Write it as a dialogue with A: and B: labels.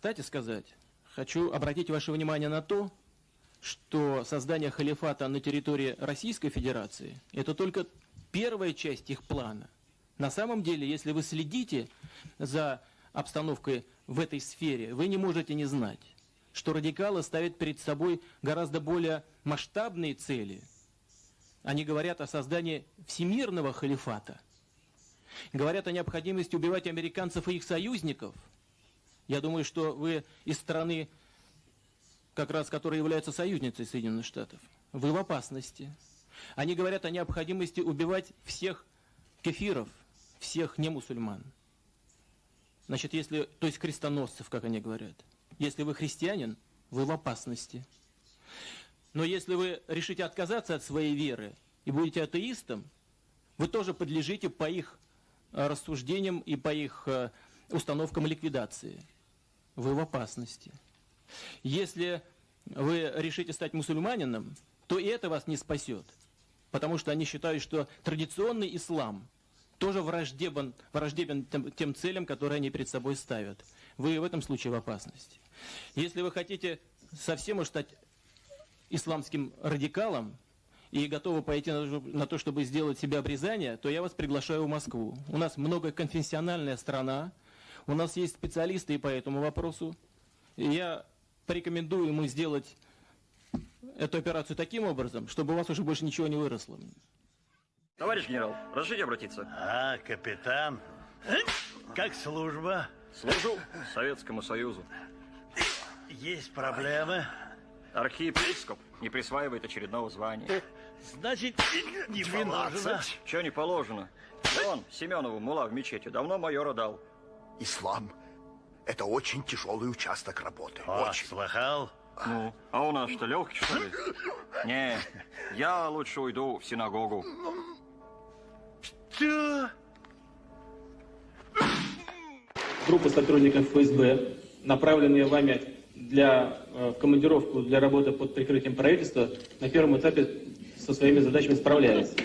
A: кстати сказать, хочу обратить ваше внимание на то, что создание халифата на территории Российской Федерации – это только первая часть их плана. На самом деле, если вы следите за обстановкой в этой сфере, вы не можете не знать, что радикалы ставят перед собой гораздо более масштабные цели. Они говорят о создании всемирного халифата, говорят о необходимости убивать американцев и их союзников. Я думаю, что вы из страны, как раз которая является союзницей Соединенных Штатов, вы в опасности. Они говорят о необходимости убивать всех кефиров, всех немусульман. Значит, если, то есть крестоносцев, как они говорят. Если вы христианин, вы в опасности. Но если вы решите отказаться от своей веры и будете атеистом, вы тоже подлежите по их рассуждениям и по их установкам ликвидации. Вы в опасности. Если вы решите стать мусульманином, то и это вас не спасет. Потому что они считают, что традиционный ислам тоже враждебен тем целям, которые они перед собой ставят. Вы в этом случае в опасности. Если вы хотите совсем уж стать исламским радикалом и готовы пойти на то, чтобы сделать себе обрезание, то я вас приглашаю в Москву. У нас многоконфессиональная страна, у нас есть специалисты и по этому вопросу. И я порекомендую ему сделать эту операцию таким образом, чтобы у вас уже больше ничего не выросло.
B: Товарищ генерал, разрешите обратиться?
C: А, капитан, как служба?
B: Служу Советскому Союзу.
C: Есть проблемы?
B: Архиепископ не присваивает очередного звания.
C: Значит, не положено.
B: Чего не положено? Вон, Семенову мулла в мечети давно майора дал.
D: Ислам – это очень тяжелый участок работы.
C: О,
D: очень.
C: слыхал?
B: Ну, а у нас что, легкий, что ли? Не, я лучше уйду в синагогу.
C: Что?
A: Группа сотрудников ФСБ, направленные вами в командировку для работы под прикрытием правительства, на первом этапе со своими задачами справляется.